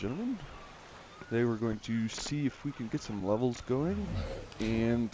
gentlemen. Today we're going to see if we can get some levels going and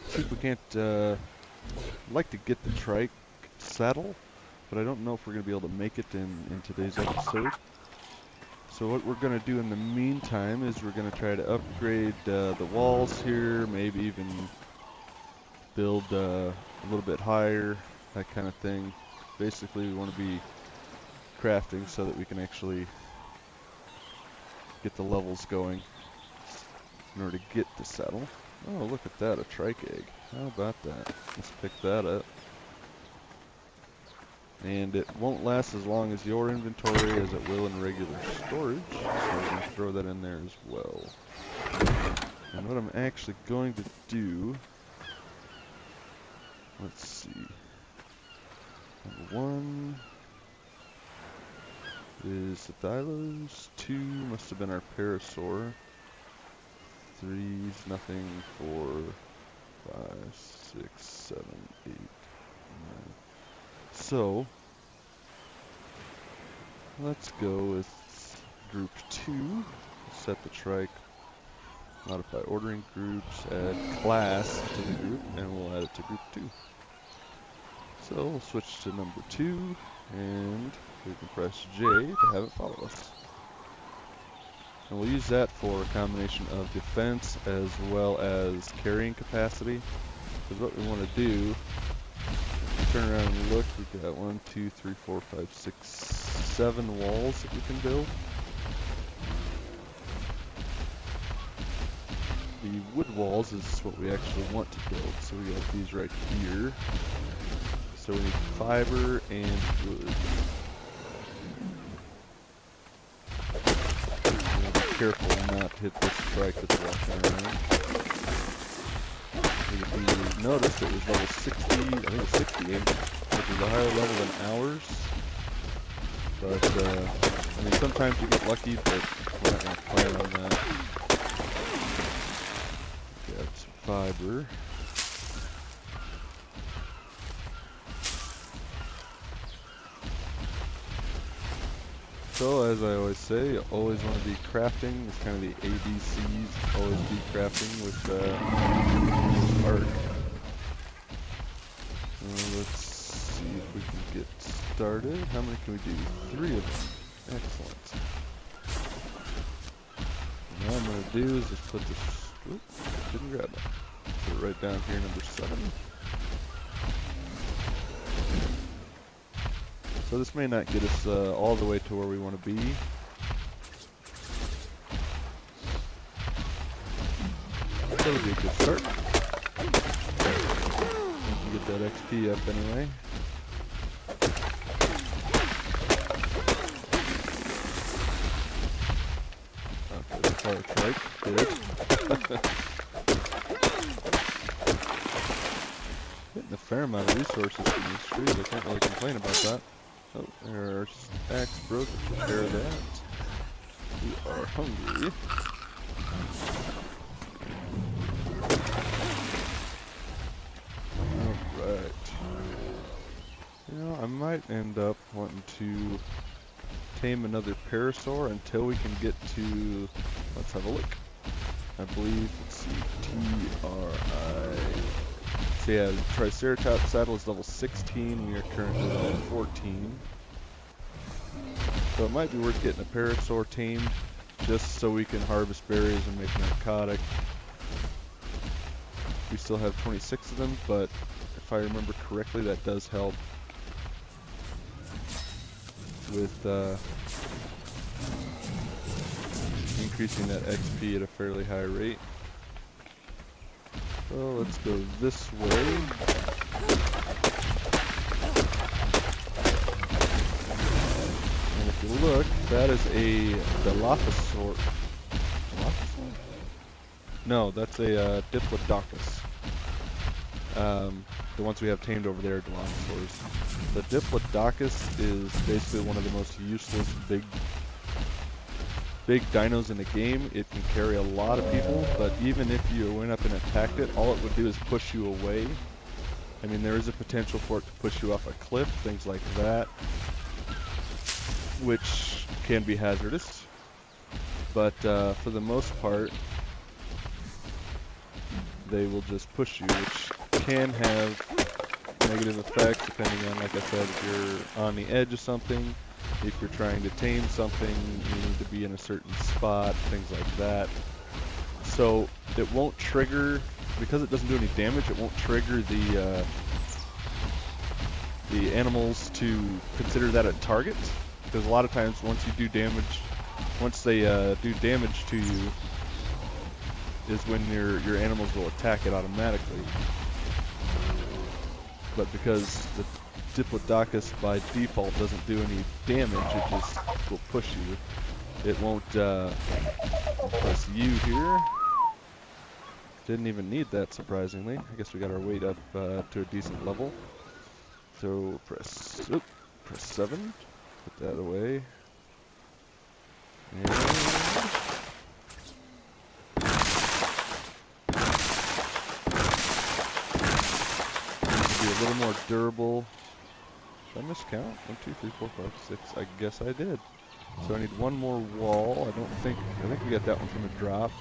see if we can't, I'd like to get the trike saddle, but I don't know if we're going to be able to make it in today's episode. So what we're going to do in the meantime is we're going to try to upgrade the walls here, maybe even build a little bit higher, that kind of thing. Basically we want to be crafting so that we can actually get the levels going in order to get the saddle. Oh, look at that, a trike egg. How about that? Let's pick that up. And it won't last as long as your inventory as it will in regular storage, so we're going to throw that in there as well. And what I'm actually going to do, let's see. Number 1 is the Thylos. 2 must have been our Parasaur. 3's nothing. 4, 5, 6, 7, 8, 9. So, let's go with group 2. Set the trike. Modify ordering groups. Add class to the group, and we'll add it to group 2. So we'll switch to number 2, and we can press J to have it follow us. And we'll use that for a combination of defense as well as carrying capacity. Because what we want to do, if we turn around and look, we've got 1, 2, 3, 4, 5, 6, 7 walls that we can build. The wood walls is what we actually want to build. So we got these right here. So we need fiber and wood. Careful not to hit this trike that's walking around. If you notice, it was level 60, I think it's 68, which is a higher level than ours. But, I mean, sometimes you get lucky, but we're not going to plan on that. Got some fiber. So, as I always say, you always want to be crafting. It's kind of the ABCs. Always be crafting with art. Let's see if we can get started. How many can we do? 3 of them. Excellent. And what I'm going to do is just put this... Oops, didn't grab it. Put it right down here, number 7. So this may not get us all the way to where we want to be. That'll be a good start. We can get that XP up anyway. Okay, that's how it's right. Good. Getting a fair amount of resources from these trees. I can't really complain about that. Oh, our axe broke. Take care of that. We are hungry. Alright. You know, I might end up wanting to tame another Parasaur until we can get to... Let's have a look. I believe, let's see, TRI. So yeah, the Triceratops saddle is level 16, we are currently level 14. So it might be worth getting a Parasaur tamed, just so we can harvest berries and make narcotic. We still have 26 of them, but if I remember correctly, that does help with increasing that XP at a fairly high rate. So let's go this way. And if you look, that is a Dilophosaur. Dilophosaur? No, that's a Diplodocus. The ones we have tamed over there are Dilophosaurs. The Diplodocus is basically one of the most useless big dinos in the game. It can carry a lot of people, but even if you went up and attacked it, all it would do is push you away. I mean, there is a potential for it to push you off a cliff, things like that, which can be hazardous. but for the most part, they will just push you, which can have negative effects depending on, like I said, if you're on the edge of something, if you're trying to tame something, you need to be in a certain spot, things like that. So it won't trigger, because it doesn't do any damage, it won't trigger the animals to consider that a target, because a lot of times once you do damage, once they do damage to you, is when your animals will attack it automatically. But because the Diplodocus by default doesn't do any damage, it just will push you. It won't press U here. Didn't even need that, surprisingly. I guess we got our weight up to a decent level. So press 7, put that away. And be a little more durable. Did I miscount? 1, 2, 3, 4, 5, 6. I guess I did. So I need one more wall. I think we got that one from a drop.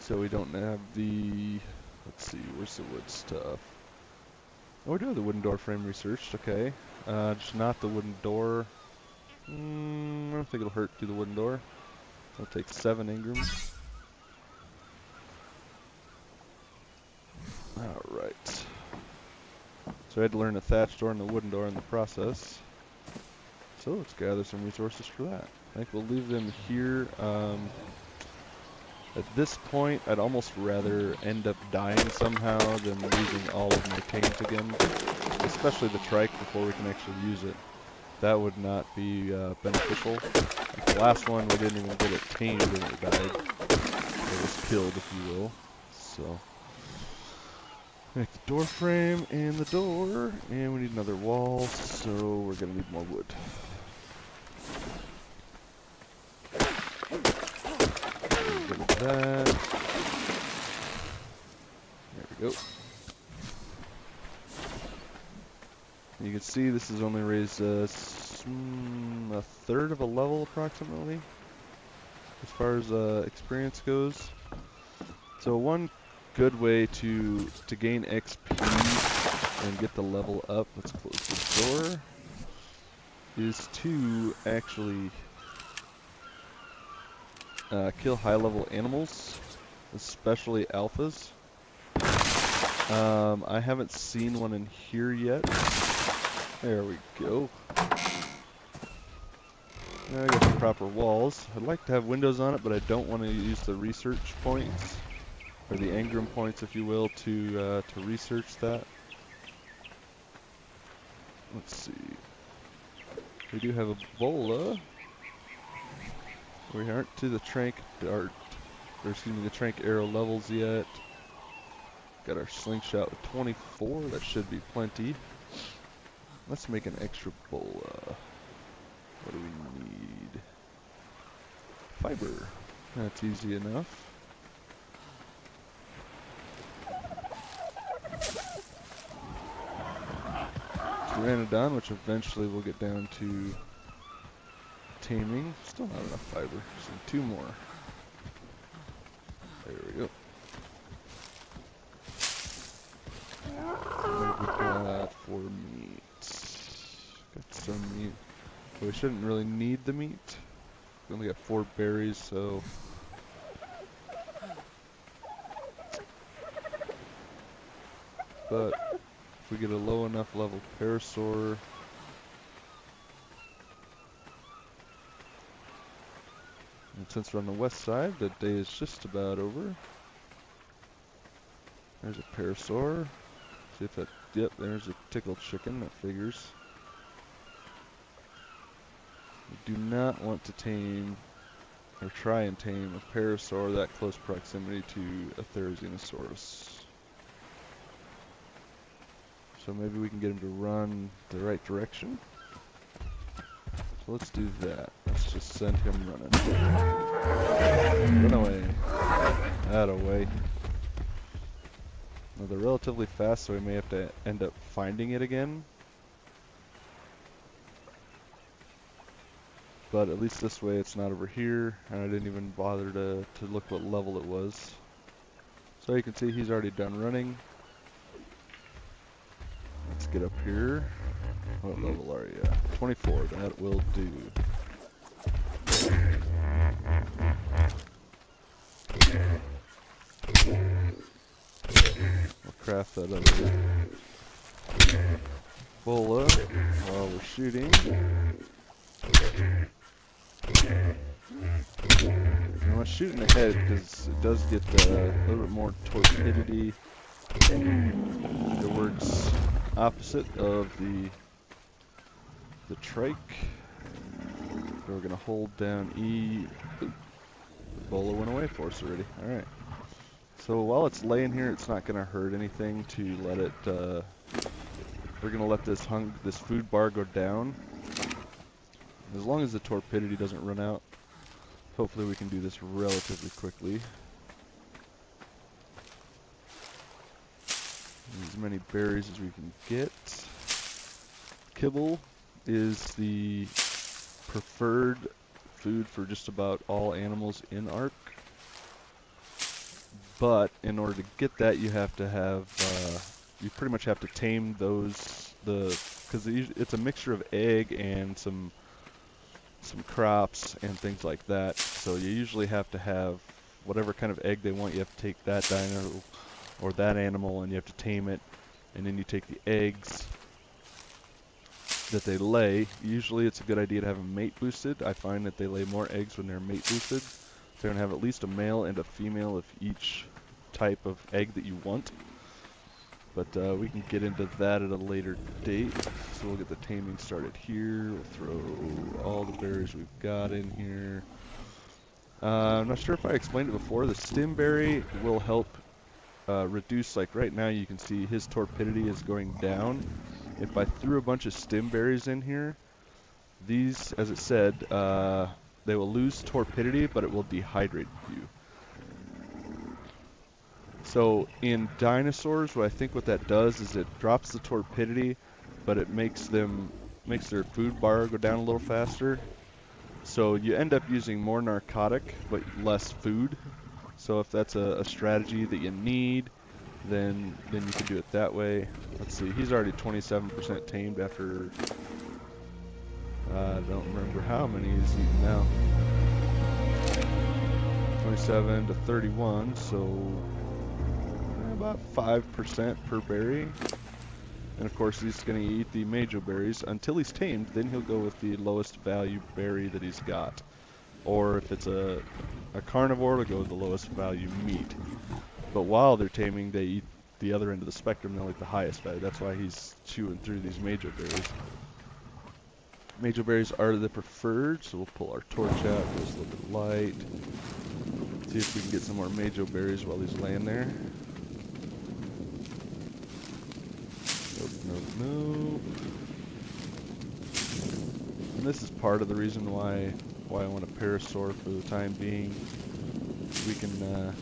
So we don't have the, let's see, where's the wood stuff? Oh, we do have the wooden door frame researched, okay. Just not the wooden door. I don't think it'll hurt to do the wooden door. It'll take 7 Ingrams. Alright. So I had to learn a thatch door and the wooden door in the process. So let's gather some resources for that. I think we'll leave them here. At this point, I'd almost rather end up dying somehow than losing all of my tames again. Especially the trike before we can actually use it. That would not be beneficial. Like the last one, we didn't even get it tamed and it died. It was killed, if you will. So, make the door frame and the door, and we need another wall, so we're gonna need more wood. Get that. There we go. You can see this has only raised a third of a level approximately, as far as experience goes. So one good way to gain XP and get the level up, let's close the door, is to actually kill high level animals, especially alphas. I haven't seen one in here yet. There we go. Now I got the proper walls. I'd like to have windows on it, but I don't want to use the research points, or the engram points, if you will, to research that. Let's see. We do have a bola. We aren't to the trank dart, or excuse me, the trank arrow levels yet. Got our slingshot with 24. That should be plenty. Let's make an extra bola. What do we need? Fiber. That's easy enough. Pteranodon, which eventually we'll get down to taming. Still not enough fiber. So 2 more. There we go. What have we got for meat? Got some meat. We shouldn't really need the meat. We only got 4 berries, so but if we get a low enough level Parasaur, and since we're on the west side, the day is just about over. There's a Parasaur. See if that, yep, there's a tickled chicken, that figures. We do not want to tame, or try and tame a Parasaur that close proximity to a Therizinosaurus. So maybe we can get him to run the right direction. So let's do that. Let's just send him running. Run away. That-a-way. Now they're relatively fast, so we may have to end up finding it again. But at least this way it's not over here, and I didn't even bother to look what level it was. So you can see he's already done running. Let's get up here. What level are you? 24, that will do. We'll craft that other bola while we're shooting. I want to shoot in the head because it does get a little bit more torpidity. It works opposite of the trike. So we're gonna hold down E. Oop, the bola went away for us already. All right. So while it's laying here, it's not gonna hurt anything to let it. We're gonna let this food bar go down. As long as the torpidity doesn't run out, hopefully we can do this relatively quickly. As many berries as we can get. Kibble is the preferred food for just about all animals in Ark. But in order to get that, you have to have, you pretty much have to tame those, because it's a mixture of egg and some crops and things like that. So you usually have to have whatever kind of egg they want. You have to take that dino or that animal and you have to tame it, and then you take the eggs that they lay. Usually it's a good idea to have them mate boosted. I find that they lay more eggs when they're mate boosted. So they're going to have at least a male and a female of each type of egg that you want. But we can get into that at a later date. So we'll get the taming started here. We'll throw all the berries we've got in here. I'm not sure if I explained it before. The stim berry will help reduce, like right now you can see his torpidity is going down. If I threw a bunch of stim berries in here, these, as it said, they will lose torpidity, but it will dehydrate you. So in dinosaurs, what that does is it drops the torpidity, but it makes their food bar go down a little faster. So you end up using more narcotic, but less food. So if that's a strategy that you need, then you can do it that way. Let's see, he's already 27% tamed after, I don't remember how many he's eaten now. 27 to 31, so about 5% per berry. And of course he's going to eat the major berries until he's tamed. Then he'll go with the lowest value berry that he's got. Or if it's a carnivore, it'll go with the lowest value meat. But while they're taming, they eat the other end of the spectrum. They'll eat the highest value. That's why he's chewing through these major berries. Major berries are the preferred, so we'll pull our torch out, goes a little bit light. See if we can get some more major berries while he's laying there. Nope. And this is part of the reason why I want a Parasaur for the time being. We can, I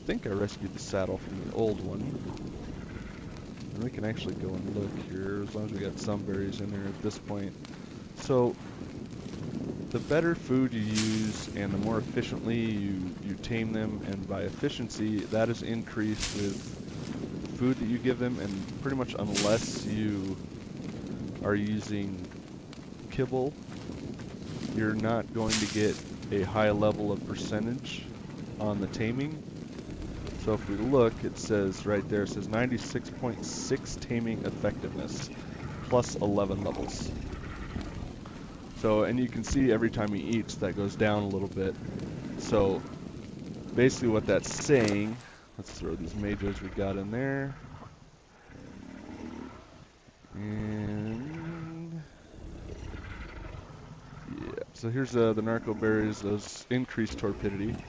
think I rescued the saddle from the old one. And we can actually go and look here, as long as we got some berries in there at this point. So, the better food you use and the more efficiently you tame them, and by efficiency, that is increased with food that you give them, and pretty much unless you are using kibble, you're not going to get a high level of percentage on the taming. So if we look, it says right there, it says 96.6 taming effectiveness, plus 11 levels. So, and you can see every time he eats, that goes down a little bit. So, basically what that's saying, let's throw these majors we got in there. And, yeah, so here's the narco berries, those increase torpidity.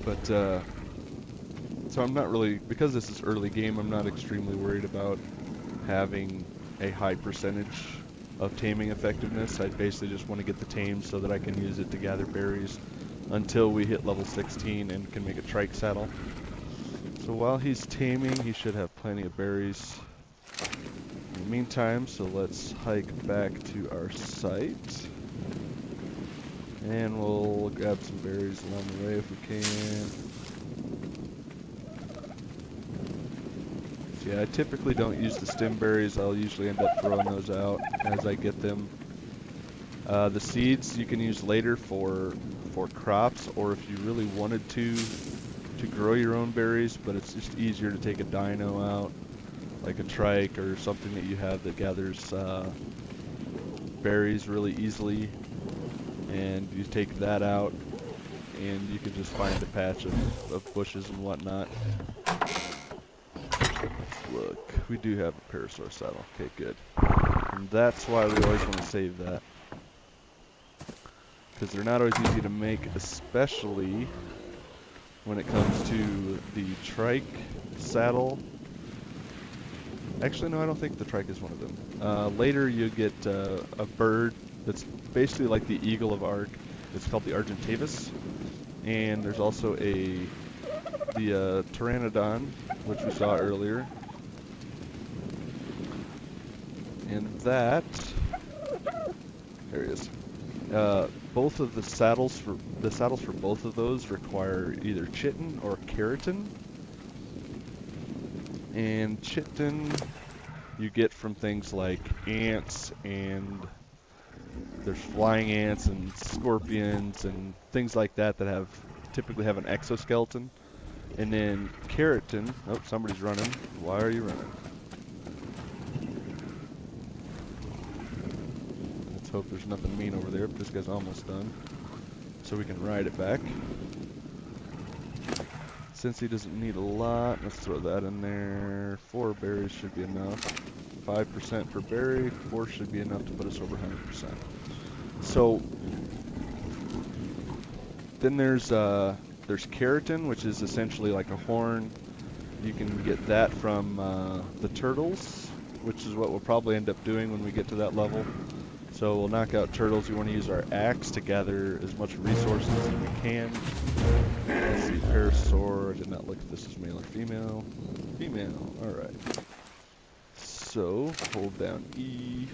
But, so I'm not really, because this is early game, I'm not extremely worried about having a high percentage of taming effectiveness. I basically just want to get the tame so that I can use it to gather berries until we hit level 16 and can make a trike saddle. So while he's taming, he should have plenty of berries. In the meantime, so let's hike back to our site. And we'll grab some berries along the way if we can. So yeah, I typically don't use the stem berries. I'll usually end up throwing those out as I get them. The seeds you can use later for crops, or if you really wanted to grow your own berries, but it's just easier to take a dino out, like a trike or something that you have that gathers berries really easily, and you take that out and you can just find a patch of bushes and whatnot. Let's look. We do have a Parasaur saddle. Okay, good. And that's why we always want to save that, because they're not always easy to make, especially when it comes to the trike saddle. Actually, no, I don't think the trike is one of them. Later you get a bird that's basically like the eagle of Ark. It's called the Argentavis. And there's also the Pteranodon, which we saw earlier. And that, there he is. Both of the saddles for both of those require either chitin or keratin. And chitin you get from things like ants, and there's flying ants and scorpions and things like that that typically have an exoskeleton. And then keratin, oh, somebody's running. Why are you running? Let's hope there's nothing mean over there, but this guy's almost done. So we can ride it back. Since he doesn't need a lot, let's throw that in there. 4 berries should be enough. 5% per berry, 4 should be enough to put us over 100%. So then there's keratin, which is essentially like a horn. You can get that from the turtles, which is what we'll probably end up doing when we get to that level. So we'll knock out turtles. We want to use our axe to gather as much resources as we can. Let's see, Parasaur. I did not look if this is male or female. Female, alright. So, hold down E.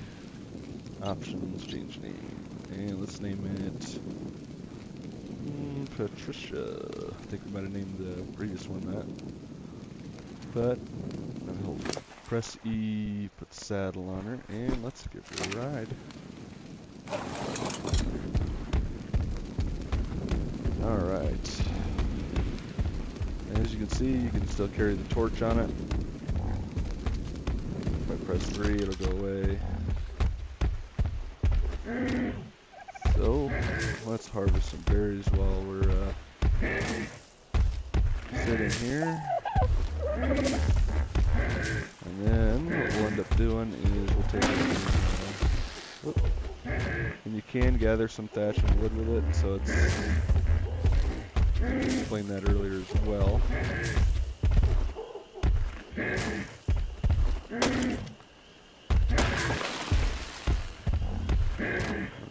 Options, change name. And let's name it Patricia. I think we might have named the previous one that. But, press E, put saddle on her, and let's give her a ride. Alright. As you can see, you can still carry the torch on it. If I press 3, it'll go away. So, let's harvest some berries while we're sitting here. And then, what we'll end up doing is we'll take and you can gather some thatch and wood with it, so it's, I explained that earlier as well.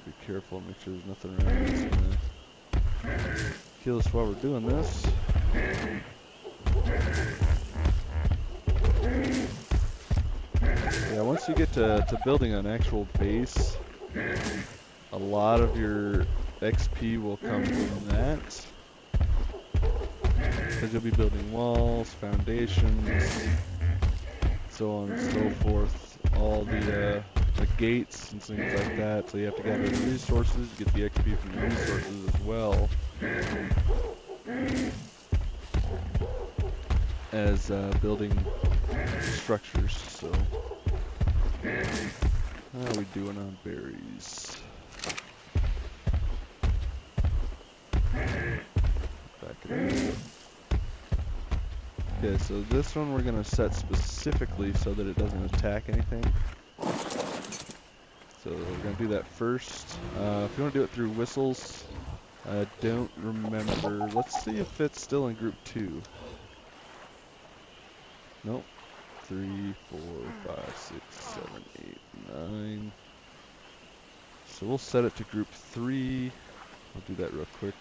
Be careful, make sure there's nothing around that's gonna kill us while we're doing this. Yeah, once you get to building an actual base, a lot of your XP will come from that. Because you'll be building walls, foundations, so on and so forth. All the gates and things like that. So you have to gather the resources, get the XP from the resources as well as building structures. So, how are we doing on berries? Back it up. Okay, so this one we're going to set specifically so that it doesn't attack anything. So we're going to do that first. If you want to do it through whistles, I don't remember. Let's see if it's still in group 2. Nope. 3, 4, 5, 6, 7, 8, 9. So we'll set it to group 3. I'll do that real quick,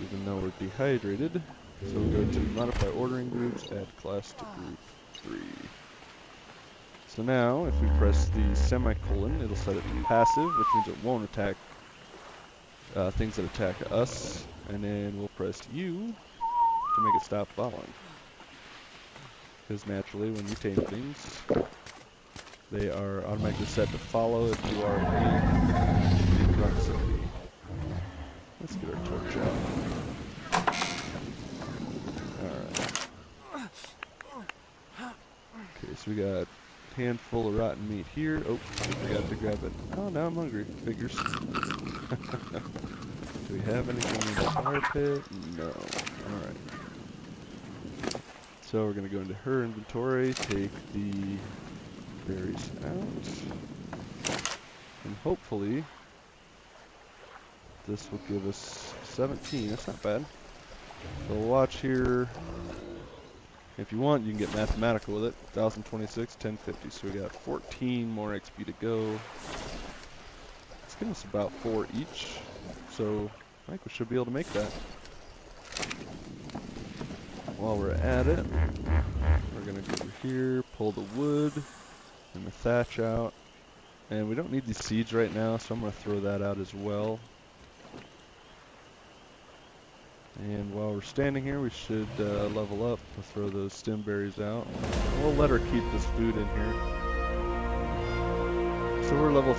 even though we're dehydrated. So we'll go to modify ordering groups, add class to group 3. So now, if we press the semicolon, it'll set it to passive, which means it won't attack things that attack us. And then we'll press U to make it stop following. Because naturally, when you tame things, they are automatically set to follow if you are in the proximity. Let's get our torch out. Alright. Okay, so we got a handful of rotten meat here. Oh, I forgot to grab it. Oh, now I'm hungry. Figures. Do we have anything in the fire pit? No. Alright. So we're going to go into her inventory, take the berries out, and hopefully this will give us 17. That's not bad. So watch here. If you want, you can get mathematical with it. 1026, 1050. So we got 14 more XP to go. It's giving us about 4 each. So I think we should be able to make that. While we're at it, we're going to go over here, pull the wood and the thatch out. And we don't need these seeds right now, so I'm going to throw that out as well. And while we're standing here, we should level up. We'll throw those stem berries out. We'll let her keep this food in here. So we're level...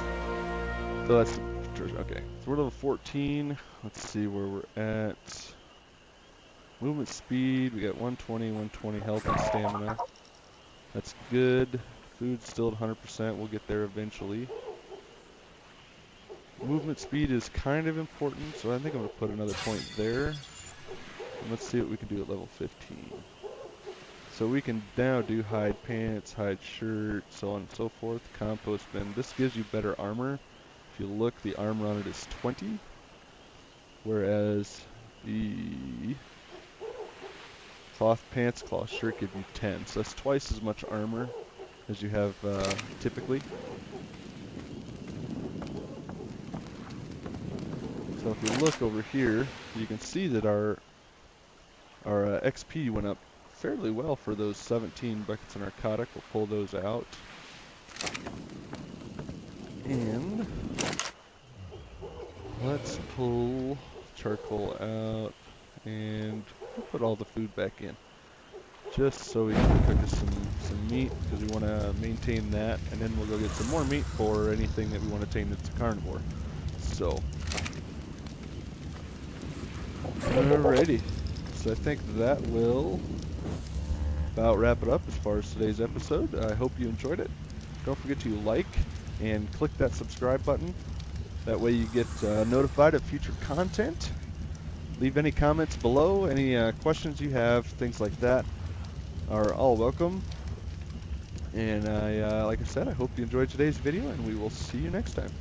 So that's... Okay. So we're level 14. Let's see where we're at. Movement speed, we got 120, 120 health and stamina. That's good. Food's still at 100%. We'll get there eventually. Movement speed is kind of important, so I think I'm going to put another point there. And let's see what we can do at level 15. So we can now do hide pants, hide shirt, so on and so forth. Compost bin. This gives you better armor. If you look, the armor on it is 20. Whereas the cloth pants, cloth shirt give you 10. So that's twice as much armor as you have typically. So if you look over here, you can see that our XP went up fairly well for those 17 buckets of narcotic. We'll pull those out. And let's pull charcoal out and we'll put all the food back in. Just so we can cook us some meat, because we want to maintain that, and then we'll go get some more meat for anything that we want to tame that's a carnivore. So, alrighty. So I think that will about wrap it up as far as today's episode. I hope you enjoyed it. Don't forget to like and click that subscribe button. That way you get notified of future content. Leave any comments below, any questions you have, things like that are all welcome. And like I said, I hope you enjoyed today's video, and we will see you next time.